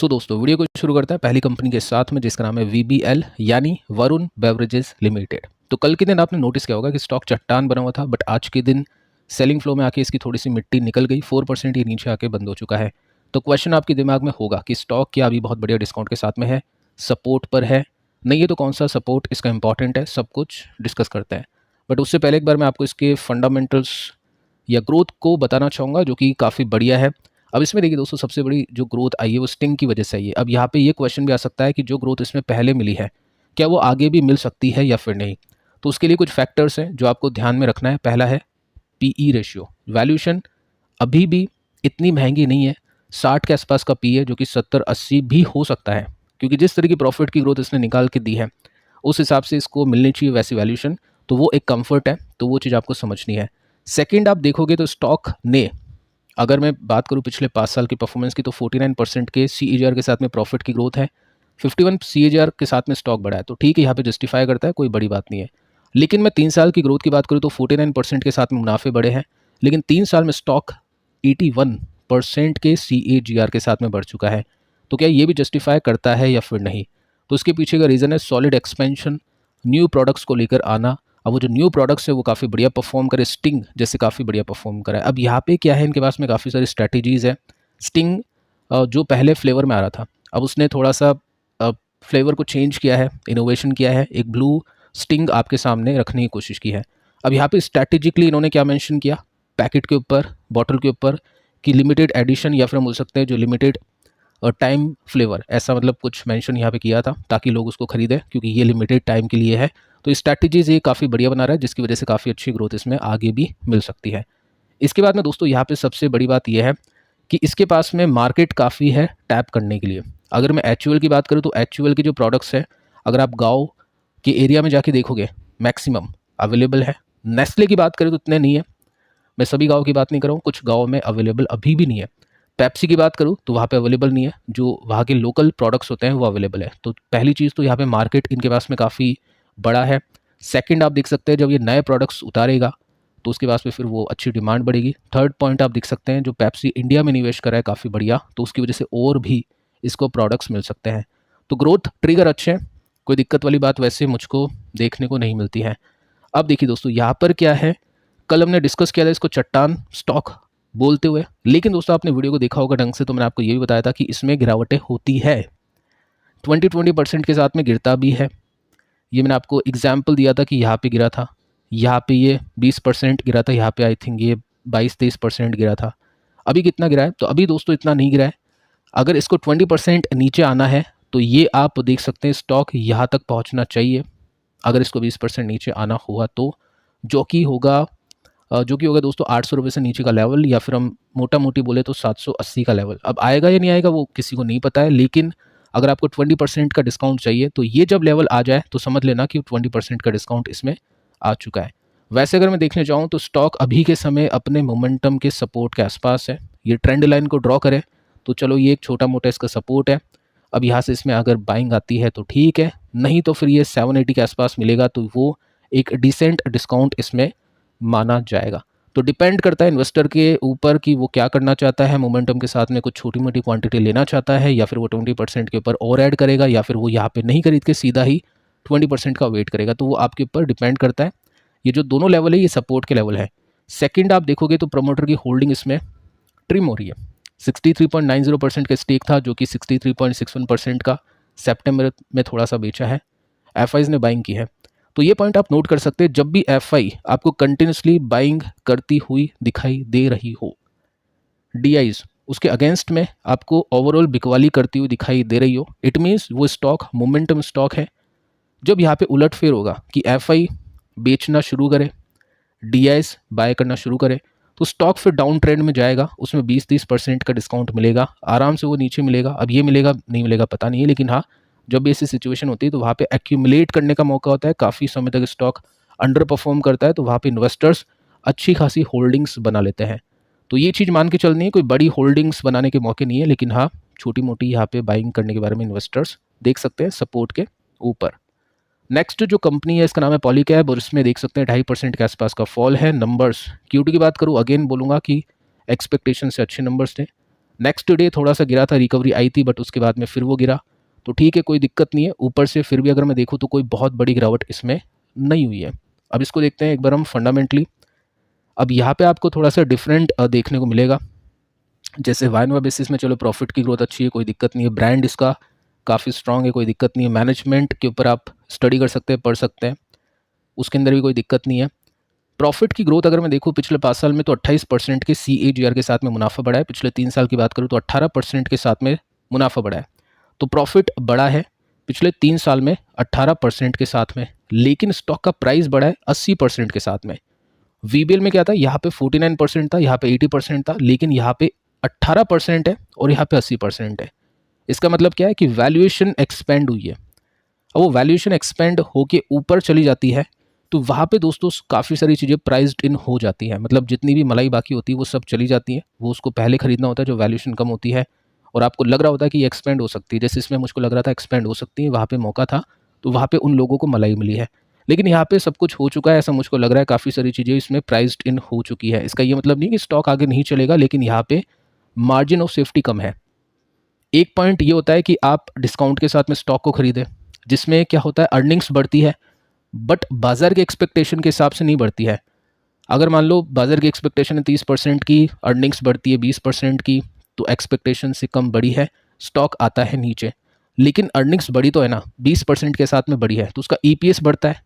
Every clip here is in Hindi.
दोस्तों वीडियो को शुरू करता है पहली कंपनी के साथ में जिसका नाम है VBL यानी वरुण बेवरेजेस लिमिटेड। तो कल के दिन आपने नोटिस किया होगा कि स्टॉक चट्टान बना हुआ था, बट आज के दिन सेलिंग फ्लो में आके इसकी थोड़ी सी मिट्टी निकल गई, 4% ये नीचे आके बंद हो चुका है। तो क्वेश्चन आपके दिमाग में होगा कि स्टॉक क्या अभी बहुत बढ़िया डिस्काउंट के साथ में है, सपोर्ट पर है, नहीं है तो कौन सा सपोर्ट इसका इंपॉर्टेंट है, सब कुछ डिस्कस करते हैं। बट उससे पहले एक बार मैं आपको इसके फंडामेंटल्स या ग्रोथ को बताना चाहूँगा जो कि काफ़ी बढ़िया है। अब इसमें देखिए दोस्तों, सबसे बड़ी जो ग्रोथ आई है वो स्टिंग की वजह से आई है। अब यहाँ पे ये क्वेश्चन भी आ सकता है कि जो ग्रोथ इसमें पहले मिली है क्या वो आगे भी मिल सकती है या फिर नहीं। तो उसके लिए कुछ फैक्टर्स हैं जो आपको ध्यान में रखना है। पहला है पीई रेशियो, वैल्यूएशन अभी भी इतनी महंगी नहीं है, 60 के आसपास का पी है जो कि 70-80 भी हो सकता है, क्योंकि जिस तरह की प्रॉफिट की ग्रोथ इसने निकाल के दी है उस हिसाब से इसको मिलनी चाहिए वैसी वैल्यूएशन। तो वो एक कंफर्ट है, तो वो चीज़ आपको समझनी है। सेकंड, आप देखोगे तो स्टॉक ने, अगर मैं बात करूं पिछले 5 साल की परफॉर्मेंस की, तो 49% के CAGR के साथ में प्रॉफिट की ग्रोथ है, 51 CAGR के साथ में स्टॉक बढ़ा है। तो ठीक है, यहाँ पे जस्टिफाई करता है, कोई बड़ी बात नहीं है। लेकिन मैं 3 साल की ग्रोथ की बात करूँ तो 49% के साथ में मुनाफे बढ़े हैं, लेकिन 3 साल में स्टॉक 81% के CAGR के साथ में बढ़ चुका है। तो क्या ये भी जस्टिफाई करता है या फिर नहीं? तो इसके पीछे का रीज़न है सॉलिड एक्सपेंशन, न्यू प्रोडक्ट्स को लेकर आना। अब वो जो न्यू प्रोडक्ट्स है वो काफ़ी बढ़िया परफॉर्म करे, स्टिंग जैसे काफ़ी बढ़िया परफॉर्म करा है। अब यहाँ पे क्या है, इनके पास में काफ़ी सारी स्ट्रैटेजीज़ है। स्टिंग जो पहले फ्लेवर में आ रहा था, अब उसने थोड़ा सा फ्लेवर को चेंज किया है, इनोवेशन किया है, एक ब्लू स्टिंग आपके सामने रखने की कोशिश की है। अब यहाँ पे स्ट्रैटेजिकली इन्होंने क्या मेंशन किया, पैकेट के ऊपर, बॉटल के ऊपर, कि लिमिटेड एडिशन या फिर हम बोल सकते हैं जो लिमिटेड टाइम फ्लेवर, ऐसा मतलब कुछ मेंशन यहाँ पे किया था ताकि लोग उसको खरीदें, क्योंकि ये लिमिटेड टाइम के लिए है। तो स्ट्रैटेजीज ये काफ़ी बढ़िया बना रहा है, जिसकी वजह से काफ़ी अच्छी ग्रोथ इसमें आगे भी मिल सकती है। इसके बाद में दोस्तों यहाँ पे सबसे बड़ी बात यह है कि इसके पास में मार्केट काफ़ी है टैप करने के लिए। अगर मैं HUL की बात करूँ तो HUL के जो प्रोडक्ट्स हैं, अगर आप गाँव के एरिया में जाके देखोगे मैक्सिमम अवेलेबल है। नेस्ले की बात करें तो इतने नहीं है, मैं सभी गाँव की बात नहीं कर रहा हूँ, कुछ गाँव में अवेलेबल अभी भी नहीं है। पेप्सी की बात करूँ तो वहाँ पे अवेलेबल नहीं है, जो वहाँ के लोकल प्रोडक्ट्स होते हैं वो अवेलेबल है। तो पहली चीज़ तो यहाँ पे मार्केट इनके पास में काफ़ी बड़ा है। सेकंड, आप देख सकते हैं जब ये नए प्रोडक्ट्स उतारेगा तो उसके पास में फिर वो अच्छी डिमांड बढ़ेगी। थर्ड पॉइंट, आप देख सकते हैं जो पेप्सी इंडिया में निवेश कर रहा है काफ़ी बढ़िया, तो उसकी वजह से और भी इसको प्रोडक्ट्स मिल सकते हैं। तो ग्रोथ ट्रिगर अच्छे हैं, कोई दिक्कत वाली बात वैसे मुझको देखने को नहीं मिलती है। अब देखिए दोस्तों, यहाँ पर क्या है, कल हमने डिस्कस किया था इसको चट्टान स्टॉक बोलते हुए, लेकिन दोस्तों आपने वीडियो को देखा होगा ढंग से, तो मैंने आपको ये भी बताया था कि इसमें गिरावटें होती है, 20% के साथ में गिरता भी है। ये मैंने आपको एग्जाम्पल दिया था कि यहाँ पे गिरा था, यहाँ पे ये 20% गिरा था, यहाँ पे आई थिंक ये 22-23% गिरा था। अभी कितना गिरा है? तो अभी दोस्तों इतना नहीं गिरा है। अगर इसको 20% नीचे आना है तो ये आप देख सकते हैं स्टॉक यहाँ तक पहुँचना चाहिए, अगर इसको 20% नीचे आना हुआ तो, जो कि होगा दोस्तों 800 रुपये से नीचे का लेवल, या फिर हम मोटा मोटी बोले तो 780 का लेवल। अब आएगा या नहीं आएगा वो किसी को नहीं पता है, लेकिन अगर आपको 20% का डिस्काउंट चाहिए तो ये जब लेवल आ जाए तो समझ लेना कि 20% का डिस्काउंट इसमें आ चुका है। वैसे अगर मैं देखने जाऊँ तो स्टॉक अभी के समय अपने मोमेंटम के सपोर्ट के आसपास है। ये ट्रेंड लाइन को ड्रॉ करें तो चलो ये एक छोटा मोटा इसका सपोर्ट है। अब यहाँ से इसमें अगर बाइंग आती है तो ठीक है, नहीं तो फिर ये 780 के आसपास मिलेगा, तो वो एक डिसेंट डिस्काउंट इसमें माना जाएगा। तो डिपेंड करता है इन्वेस्टर के ऊपर कि वो क्या करना चाहता है, मोमेंटम के साथ में कुछ छोटी मोटी क्वांटिटी लेना चाहता है, या फिर वो 20% के ऊपर और ऐड करेगा, या फिर वो यहाँ पे नहीं खरीद के सीधा ही 20% का वेट करेगा। तो वो आपके ऊपर डिपेंड करता है। ये जो दोनों लेवल है ये सपोर्ट के लेवल है। सेकंड, आप देखोगे तो प्रमोटर की होल्डिंग इसमें ट्रिम हो रही है। 63.90% का स्टेक था जो कि 63.61% का सेप्टेम्बर में थोड़ा सा बेचा है, एफआईज ने बाइंग की है। तो ये पॉइंट आप नोट कर सकते हैं, जब भी एफआई आपको कंटिन्यूसली बाइंग करती हुई दिखाई दे रही हो, डीआईज उसके अगेंस्ट में आपको ओवरऑल बिकवाली करती हुई दिखाई दे रही हो, इट मीन्स वो स्टॉक मोमेंटम स्टॉक है। जब यहाँ पे उलटफेर होगा कि एफआई बेचना शुरू करे, डीआईज बाय करना शुरू करे, तो स्टॉक फिर डाउन ट्रेंड में जाएगा, उसमें 20-30% का डिस्काउंट मिलेगा, आराम से वो नीचे मिलेगा। अब ये मिलेगा नहीं मिलेगा पता नहीं है, लेकिन हाँ, जब भी ऐसी सिचुएशन होती है तो वहाँ पे एक्यूमुलेट करने का मौका होता है, काफ़ी समय तक स्टॉक अंडर परफॉर्म करता है, तो वहाँ पे इन्वेस्टर्स अच्छी खासी होल्डिंग्स बना लेते हैं। तो ये चीज़ मान के चलनी है, कोई बड़ी होल्डिंग्स बनाने के मौके नहीं है, लेकिन हाँ छोटी मोटी यहाँ पे बाइंग करने के बारे में इन्वेस्टर्स देख सकते हैं सपोर्ट के ऊपर। नेक्स्ट जो कंपनी है इसका नाम है पॉलीकैब, और इसमें देख सकते हैं 2.5% के आसपास का फॉल है। नंबर्स Q2 की बात करूँ, अगेन बोलूँगा कि एक्सपेक्टेशन से अच्छे नंबर्स थे। नेक्स्ट डे थोड़ा सा गिरा था, रिकवरी आई थी, बट उसके बाद में फिर वो गिरा। तो ठीक है, कोई दिक्कत नहीं है। ऊपर से फिर भी अगर मैं देखूँ तो कोई बहुत बड़ी गिरावट इसमें नहीं हुई है। अब इसको देखते हैं एक बार हम फंडामेंटली। अब यहाँ पे आपको थोड़ा सा डिफरेंट देखने को मिलेगा। जैसे वाइनवा बेसिस में चलो प्रॉफिट की ग्रोथ अच्छी है, कोई दिक्कत नहीं है। ब्रांड इसका काफ़ी स्ट्रांग है, कोई दिक्कत नहीं है। मैनेजमेंट के ऊपर आप स्टडी कर सकते हैं, पढ़ सकते हैं, उसके अंदर भी कोई दिक्कत नहीं है। प्रॉफिट की ग्रोथ अगर मैं देखूँ पिछले 5 साल में तो 28% के CAGR के साथ में मुनाफा बढ़ा है। पिछले 3 साल की बात करूँ तो 18% के साथ में मुनाफा बढ़ा है। तो प्रॉफिट बढ़ा है पिछले 3 साल में 18% के साथ में, लेकिन स्टॉक का प्राइस बढ़ा है 80% के साथ में। VBL में क्या था, यहाँ पे 49% था, यहाँ पे 80% था, लेकिन यहाँ पे 18% है और यहाँ पे 80% है। इसका मतलब क्या है कि वैल्यूएशन एक्सपेंड हुई है। अब वो वैल्यूएशन एक्सपेंड होके ऊपर चली जाती है तो वहाँ पे दोस्तों काफ़ी सारी चीज़ें प्राइस्ड इन हो जाती हैं। मतलब जितनी भी मलाई बाकी होती है वो सब चली जाती हैं। वो उसको पहले खरीदना होता है जो वैल्यूएशन कम होती है, और आपको लग रहा होता है कि ये एक्सपेंड हो सकती है। जैसे इसमें मुझको लग रहा था एक्सपेंड हो सकती है, वहाँ पे मौका था, तो वहाँ पे उन लोगों को मलाई मिली है। लेकिन यहाँ पे सब कुछ हो चुका है, ऐसा मुझको लग रहा है। काफ़ी सारी चीज़ें इसमें प्राइस्ड इन हो चुकी है। इसका ये मतलब नहीं कि स्टॉक आगे नहीं चलेगा, लेकिन यहाँ पे मार्जिन ऑफ सेफ्टी कम है। एक पॉइंट ये होता है कि आप डिस्काउंट के साथ में स्टॉक को खरीदें, जिसमें क्या होता है, अर्निंग्स बढ़ती है, बट बाजार के एक्सपेक्टेशन के हिसाब से नहीं बढ़ती है। अगर मान लो बाजार की एक्सपेक्टेशन है 30% की, अर्निंग्स बढ़ती है 20% की, तो एक्सपेक्टेशन से कम बढ़ी है, स्टॉक आता है नीचे। लेकिन अर्निंग्स बढ़ी तो है ना, 20% के साथ में बढ़ी है, तो उसका EPS बढ़ता है,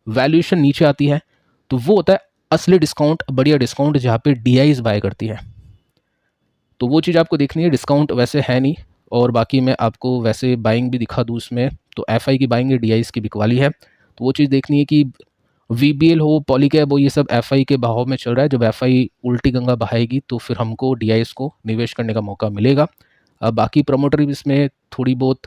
वैल्यूएशन नीचे आती है, तो वो होता है असली डिस्काउंट, बढ़िया डिस्काउंट, जहाँ पे DIs बाय करती है। तो वो चीज़ आपको देखनी है। डिस्काउंट वैसे है नहीं, और बाकी मैं आपको वैसे बाइंग भी दिखा दूँ उसमें, तो FI की बाइंग है, DIs की बिकवाली है। तो वो चीज़ देखनी है कि VBL हो, पॉलीकैब हो, ये सब FI के बहाव में चल रहा है। जब FI उल्टी गंगा बहाएगी तो फिर हमको DIs को निवेश करने का मौका मिलेगा। बाकी प्रमोटर भी इसमें थोड़ी बहुत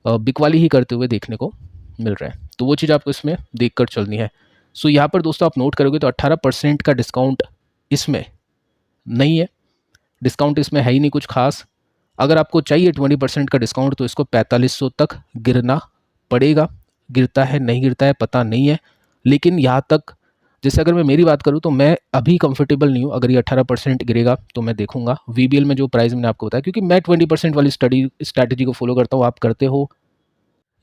बिकवाली ही करते हुए देखने को मिल रहा है, तो वो चीज़ आपको इसमें देख कर चलनी है। सो यहाँ पर दोस्तों आप नोट करोगे तो 18% का डिस्काउंट इसमें नहीं है। डिस्काउंट इसमें है ही नहीं कुछ खास। अगर आपको चाहिए 20% का डिस्काउंट तो इसको 4500 तक गिरना पड़ेगा। गिरता है नहीं गिरता है पता नहीं है, लेकिन यहाँ तक, जैसे अगर मैं मेरी बात करूँ तो मैं अभी कंफर्टेबल नहीं हूँ। अगर ये 18% गिरेगा तो मैं देखूंगा। VBL में जो प्राइस मैंने आपको बताया, क्योंकि मैं 20% वाली स्ट्रैटेजी को फॉलो करता हूँ। आप करते हो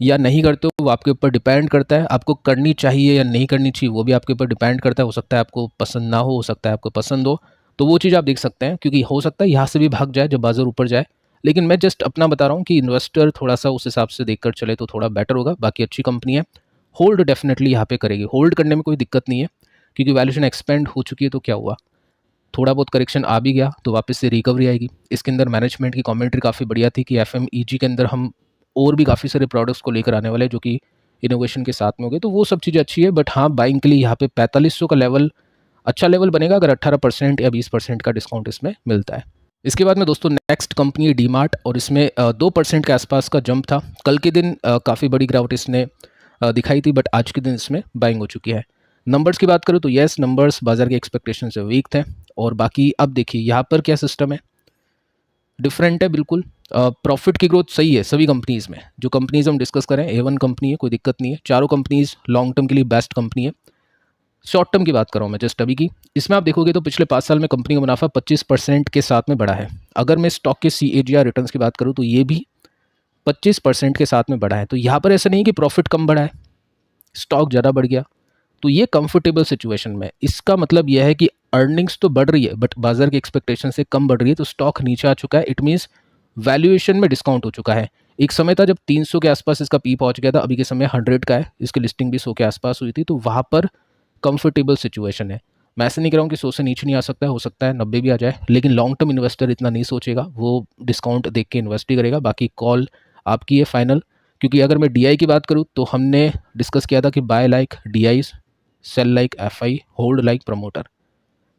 या नहीं करते हो वो आपके ऊपर डिपेंड करता है। आपको करनी चाहिए या नहीं करनी चाहिए वो भी आपके ऊपर डिपेंड करता है। हो सकता है आपको पसंद ना हो सकता है आपको पसंद हो, तो वो चीज़ आप देख सकते हैं, क्योंकि हो सकता है यहाँ से भी भाग जाए जब बाजार ऊपर जाए। लेकिन मैं जस्ट अपना बता रहा हूँ कि इन्वेस्टर थोड़ा सा उस हिसाब से देखकर चले तो थोड़ा बेटर होगा। बाकी अच्छी कंपनी है, होल्ड डेफिनेटली यहाँ पे करेगी। होल्ड करने में कोई दिक्कत नहीं है, क्योंकि वैल्यूएशन एक्सपेंड हो चुकी है। तो क्या हुआ, थोड़ा बहुत करेक्शन आ भी गया तो वापस से रिकवरी आएगी। इसके अंदर मैनेजमेंट की कमेंट्री काफ़ी बढ़िया थी कि FMEG के अंदर हम और भी काफ़ी सारे प्रोडक्ट्स को लेकर आने वाले, जो कि इनोवेशन के साथ में हो गए। तो वो सब चीज़ें अच्छी है। बट हाँ, बाइंग के लिए यहाँ पे 4500 का लेवल अच्छा लेवल बनेगा अगर 18% या 20% का डिस्काउंट इसमें मिलता है। इसके बाद में दोस्तों नेक्स्ट कंपनी है डीमार्ट, और इसमें 2% के आसपास का जंप था। कल के दिन काफ़ी बड़ी गिरावट इसने दिखाई थी, बट आज के दिन इसमें बाइंग हो चुकी है। नंबर्स की बात करूँ तो यस, नंबर्स बाजार के एक्सपेक्टेशन से वीक थे। और बाकी अब देखिए यहाँ पर क्या सिस्टम है, डिफरेंट है बिल्कुल। प्रॉफिट की ग्रोथ सही है सभी कंपनीज़ में। जो कंपनीज़ हम डिस्कस करें A1 कंपनी है, कोई दिक्कत नहीं है। चारों कंपनीज़ लॉन्ग टर्म के लिए बेस्ट कंपनी है। शॉर्ट टर्म की बात कर रहा हूँ मैं जस्ट अभी की। इसमें आप देखोगे तो पिछले 5 साल में कंपनी का मुनाफा 25% के साथ में बढ़ा है। अगर मैं स्टॉक के CAGR रिटर्न्स की बात करूँ तो ये भी 25% के साथ में बढ़ा है। तो यहाँ पर ऐसा नहीं है कि प्रॉफिट कम बढ़ा है, स्टॉक ज़्यादा बढ़ गया। तो ये कंफर्टेबल सिचुएशन में, इसका मतलब यह है कि अर्निंग्स तो बढ़ रही है बट बाजार की एक्सपेक्टेशन से कम बढ़ रही है, तो स्टॉक नीचे आ चुका है। इट मीन्स वैल्यूएशन में डिस्काउंट हो चुका है। एक समय था जब 300 के आसपास इसका पी पहुंच गया था, अभी के समय 100 का है। इसकी लिस्टिंग भी 100 के आसपास हुई थी, तो वहाँ पर कंफर्टेबल सिचुएशन है। मैं ऐसे नहीं कह रहा हूँ कि 100 से नीचे नहीं आ सकता है, हो सकता है 90 भी आ जाए, लेकिन लॉन्ग टर्म इन्वेस्टर इतना नहीं सोचेगा, वो डिस्काउंट देख के इन्वेस्ट ही करेगा। बाकी कॉल आपकी है फाइनल। क्योंकि अगर मैं DI की बात करूँ तो हमने डिस्कस किया था कि buy like DIs, sell like FI, hold like promoter.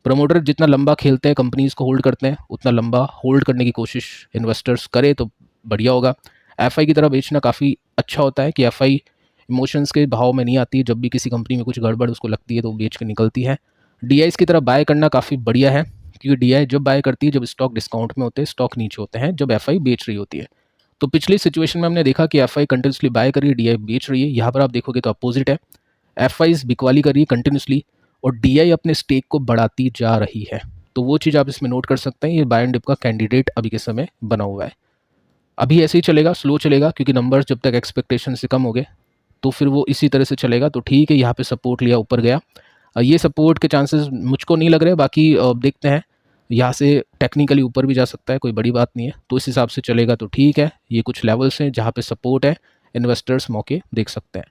Promoter जितना लंबा खेलते हैं, कंपनीज को होल्ड करते हैं, उतना लंबा होल्ड करने की कोशिश इन्वेस्टर्स करे तो बढ़िया होगा। FI की तरह बेचना काफ़ी अच्छा होता है कि FI इमोशंस के भाव में नहीं आती है। जब भी किसी कंपनी में कुछ गड़बड़ उसको लगती है तो वो बेच के निकलती है। DIs की तरह बाय करना काफ़ी बढ़िया है, क्योंकि DI जब बाय करती है जब स्टॉक डिस्काउंट में होते हैं, स्टॉक नीचे होते हैं, जब FI बेच रही होती है। तो पिछली सिचुएशन में हमने देखा कि FI कंटिन्यूसली बाय कर रही है, DI बेच रही है। यहाँ पर आप देखोगे तो अपोजिट है, FI बिकवाली कर रही है कंटिन्यूसली और DI अपने स्टेक को बढ़ाती जा रही है। तो वो चीज़ आप इसमें नोट कर सकते हैं। ये बाय एंड डिप का कैंडिडेट अभी के समय बना हुआ है। अभी ऐसे ही चलेगा, स्लो चलेगा, क्योंकि नंबर्स जब तक एक्सपेक्टेशन से कम हो गए तो फिर वो इसी तरह से चलेगा। तो ठीक है, यहाँ पे सपोर्ट लिया, ऊपर गया। ये सपोर्ट के चांसेस मुझको नहीं लग रहे, बाकी देखते हैं। यहाँ से टेक्निकली ऊपर भी जा सकता है, कोई बड़ी बात नहीं है। तो इस हिसाब से चलेगा तो ठीक है। ये कुछ लेवल्स हैं जहाँ पे सपोर्ट है, इन्वेस्टर्स मौके देख सकते हैं।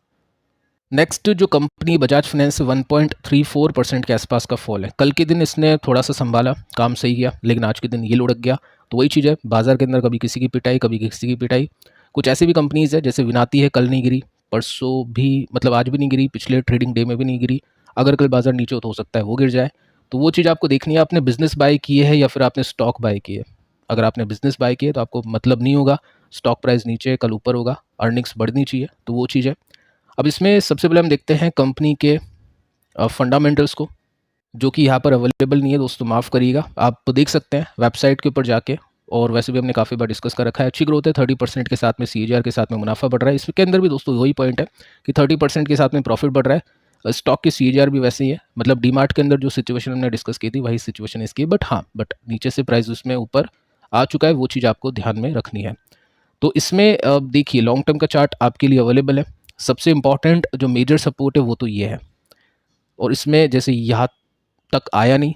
नेक्स्ट जो कंपनी बजाज फाइनेंस 1.34% के आसपास का फॉल है। कल के दिन इसने थोड़ा सा संभाला, काम सही किया, लेकिन आज के दिन ये लुढ़क गया। तो वही चीज़ है, बाजार के अंदर कभी किसी की पिटाई, कभी किसी की पिटाई। कुछ ऐसी भी कंपनीज है, जैसे विनाती है, कल नहीं गिरी, परसों भी, मतलब आज भी नहीं गिरी, पिछले ट्रेडिंग डे में भी नहीं गिरी। अगर कल बाजार नीचे हो तो हो सकता है वो गिर जाए। तो वो चीज़ आपको देखनी है, आपने बिजनेस बाय की है या फिर आपने स्टॉक बाय की है। अगर आपने बिजनेस बाय की है तो आपको मतलब नहीं होगा स्टॉक प्राइस नीचे कल ऊपर होगा, अर्निंग्स बढ़नी चाहिए, तो वो चीज़ है। अब इसमें सबसे पहले हम देखते हैं कंपनी के फंडामेंटल्स को, जो कि यहाँ पर अवेलेबल नहीं है दोस्तों, माफ़ करिएगा। आप देख सकते हैं वेबसाइट के ऊपर जाके, और वैसे भी हमने काफ़ी बार डिस्कस कर रखा है। अच्छी ग्रोथ है, 30% के साथ में CAGR के साथ में मुनाफा बढ़ रहा है। इसके अंदर भी दोस्तों वही पॉइंट है कि 30% के साथ में प्रॉफिट बढ़ रहा है। स्टॉक की CAGR भी वैसे ही है, मतलब डीमार्ट के अंदर जो सिचुएशन हमने डिस्कस की थी वही सिचुएशन इसकी है। बट नीचे से प्राइस उसमें ऊपर आ चुका है, वो चीज़ आपको ध्यान में रखनी है। तो इसमें देखिए लॉन्ग टर्म का चार्ट आपके लिए अवेलेबल है। सबसे इंपॉर्टेंट जो मेजर सपोर्ट है वो तो ये है, और इसमें जैसे यहाँ तक आया नहीं,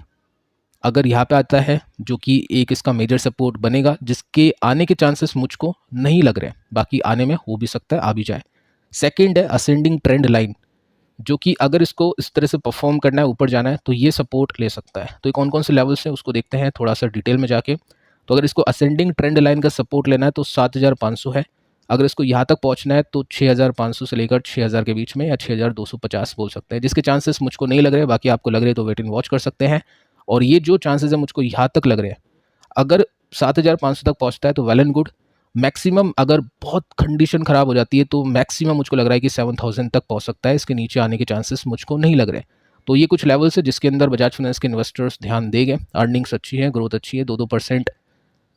अगर यहाँ पे आता है जो कि एक इसका मेजर सपोर्ट बनेगा, जिसके आने के चांसेस मुझको नहीं लग रहे हैं, बाकी आने में हो भी सकता है, आ भी जाए। सेकंड है असेंडिंग ट्रेंड लाइन, जो कि अगर इसको इस तरह से परफॉर्म करना है, ऊपर जाना है, तो ये सपोर्ट ले सकता है। तो ये कौन कौन से लेवल्स हैं उसको देखते हैं थोड़ा सा डिटेल में जाके। तो अगर इसको असेंडिंग ट्रेंड लाइन का सपोर्ट लेना है तो 7500 है। अगर इसको यहाँ तक पहुँचना है तो 6500 से लेकर 6000 के बीच में, या 6250 बोल सकते हैं, जिसके चांसेस मुझको नहीं लग रहे हैं। बाकी आपको लग रहे हैं तो वेट एंड वॉच कर सकते हैं। और ये जो चांसेस है मुझको यहाँ तक लग रहे हैं, अगर 7500 तक पहुँचता है तो वेल एंड गुड। मैक्सिमम अगर बहुत कंडीशन ख़राब हो जाती है तो मैक्सिमम मुझको लग रहा है कि 7000 तक पहुँच सकता है। इसके नीचे आने के चांसेस मुझको नहीं लग रहे। तो ये कुछ लेवल्स है जिसके अंदर बजाज फाइनेंस के इन्वेस्टर्स ध्यान देंगे। अर्निंग्स अच्छी है, ग्रोथ अच्छी है, 2-2%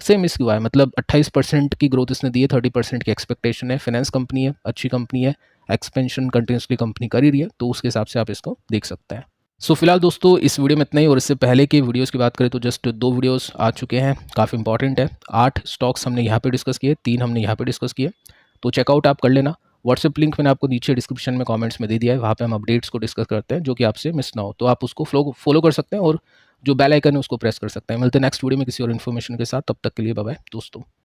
से मिस हुआ है, मतलब 28% की ग्रोथ इसने दी है, 30% की एक्सपेक्टेशन है। फाइनेंस कंपनी है, अच्छी कंपनी है, एक्सपेंशन कंटिन्यूसली कंपनी कर ही रही है, तो उसके हिसाब से आप इसको देख सकते हैं। सो फिलहाल दोस्तों इस वीडियो में इतना ही। और इससे पहले की वीडियोस की बात करें तो जस्ट 2 वीडियोस आ चुके हैं, काफ़ी इंपॉर्टेंट है। 8 स्टॉक्स हमने यहाँ पे डिस्कस किए, 3 हमने यहाँ पे डिस्कस किए, तो चेकआउट आप कर लेना। व्हाट्सएप लिंक मैंने आपको नीचे डिस्क्रिप्शन में कमेंट्स में दे दिया है, वहाँ पे हम अपडेट्स को डिस्कस करते हैं, जो कि आपसे मिस ना हो। तो आप उसको फॉलो कर सकते हैं, और जो बेल आइकन है उसको प्रेस कर सकते हैं। मिलते हैं नेक्स्ट वीडियो में किसी और इन्फॉर्मेशन के साथ, तब तक के लिए बाय बाय दोस्तों।